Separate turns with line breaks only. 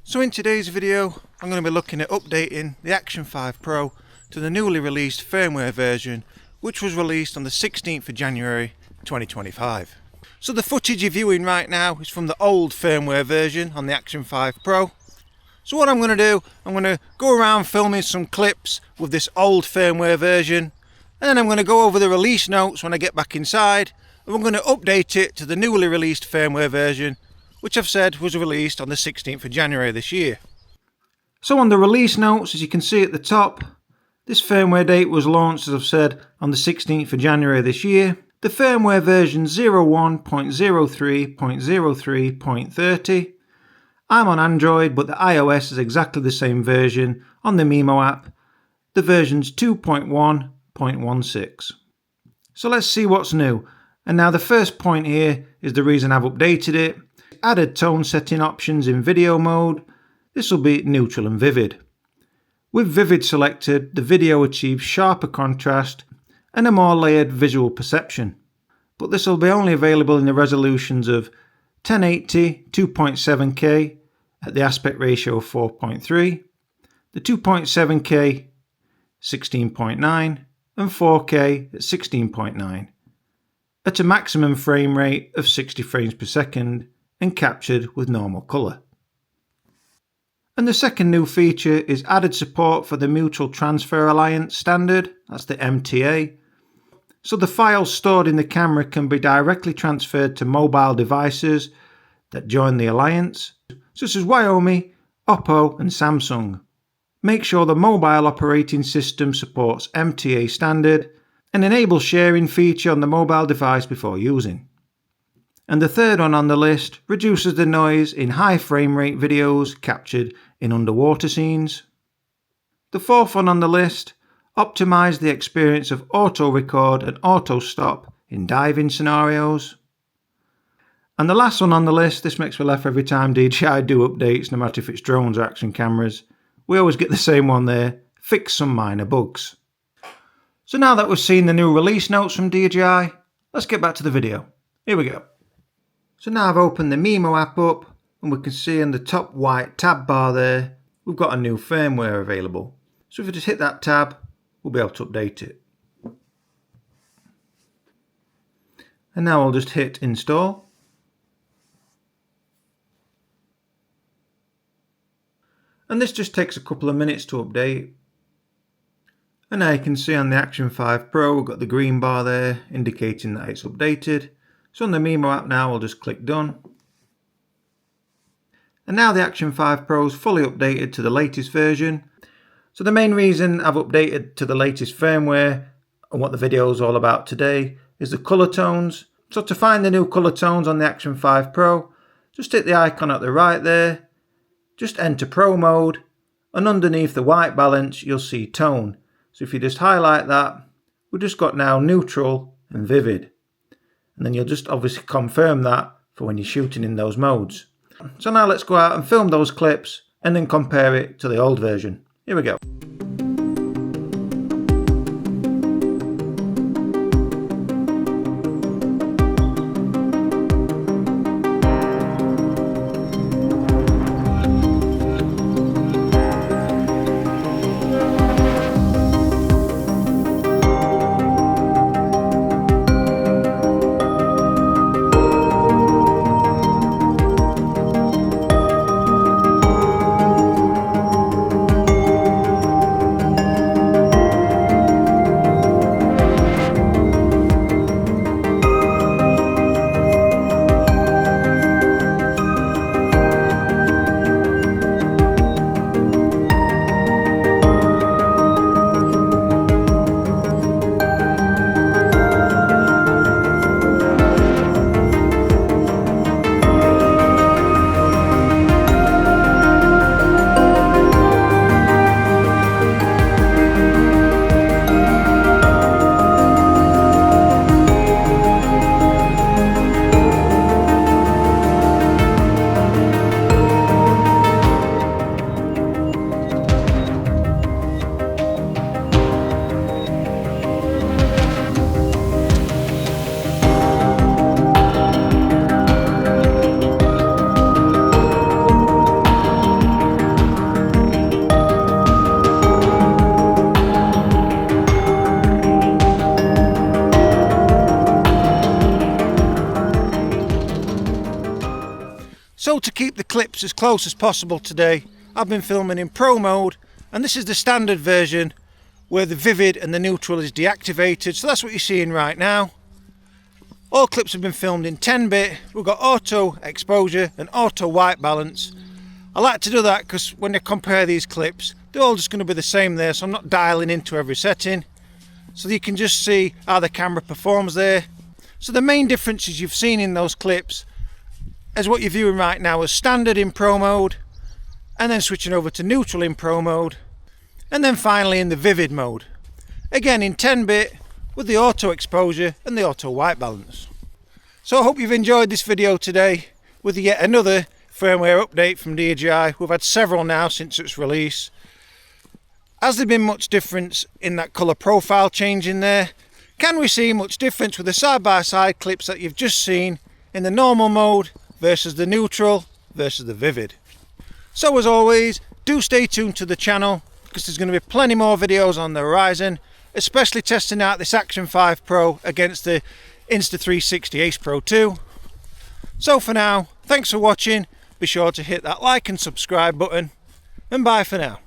So in today's video, I'm going to be looking at updating the Action 5 Pro to the newly released firmware version, which was released on the 16th of January 2025. So the footage you're viewing right now is from the old firmware version on the Action 5 Pro. So what I'm going to do, I'm going to go around filming some clips with this old firmware version, and then I'm going to go over the release notes when I get back inside, and we're going to update it to the newly released firmware version, which I've said was released on the 16th of January this year. So on the release notes, as you can see at the top, this firmware date was launched, as I've said, on the 16th of January this year. The firmware version 01.03.03.30. I'm on Android, but the iOS is exactly the same version on the Mimo app. The version's 2.1.16. So let's see what's new. And now the first point here is the reason I've updated it. Added tone setting options in video mode. This will be neutral and vivid. With vivid selected, the video achieves sharper contrast and a more layered visual perception. But this will be only available in the resolutions of 1080 2.7K at the aspect ratio of 4.3, the 2.7K 16.9 and 4K at 16.9 at a maximum frame rate of 60 frames per second and captured with normal colour. And the second new feature is added support for the Mutual Transfer Alliance standard, that's the MTA. So the files stored in the camera can be directly transferred to mobile devices that join the alliance, such as Xiaomi, Oppo and Samsung. Make sure the mobile operating system supports MTA standard and enable sharing feature on the mobile device before using. And the third one on the list reduces the noise in high frame rate videos captured in underwater scenes. The fourth one on the list optimises the experience of auto record and auto stop in diving scenarios. And the last one on the list, this makes me laugh every time DJI do updates, no matter if it's drones or action cameras. We always get the same one there, fix some minor bugs. So now that we've seen the new release notes from DJI, let's get back to the video. Here we go. So now I've opened the Mimo app up and we can see in the top white tab bar there, we've got a new firmware available. So if we just hit that tab, we'll be able to update it. And now I'll just hit install. And this just takes a couple of minutes to update. And now you can see on the Action 5 Pro, we've got the green bar there indicating that it's updated. So on the Mimo app now, I'll just click done. And now the Action 5 Pro is fully updated to the latest version. So the main reason I've updated to the latest firmware and what the video is all about today is the colour tones. So to find the new colour tones on the Action 5 Pro, just hit the icon at the right there, just enter Pro mode, and underneath the white balance you'll see tone. So if you just highlight that, we've just got now neutral and vivid. And then you'll just obviously confirm that for when you're shooting in those modes. So now let's go out and film those clips and then compare it to the old version. Here we go. So to keep the clips as close as possible today, I've been filming in Pro mode, and this is the standard version where the vivid and the neutral is deactivated, so that's what you're seeing right now. All clips have been filmed in 10-bit, we've got auto exposure and auto white balance. I like to do that because when I compare these clips, they're all just going to be the same there, so I'm not dialing into every setting. So you can just see how the camera performs there. So the main differences you've seen in those clips is what you're viewing right now as standard in Pro mode, and then switching over to neutral in Pro mode, and then finally in the vivid mode. Again in 10-bit with the auto exposure and the auto white balance. So I hope you've enjoyed this video today with yet another firmware update from DJI. We've had several now since its release. Has there been much difference in that colour profile change in there? Can we see much difference with the side-by-side clips that you've just seen in the normal mode versus the neutral versus the vivid? So as always, do stay tuned to the channel because there's going to be plenty more videos on the horizon, especially testing out this Action 5 Pro against the Insta360 Ace Pro 2. So for now, thanks for watching, be sure to hit that like and subscribe button, and bye for now.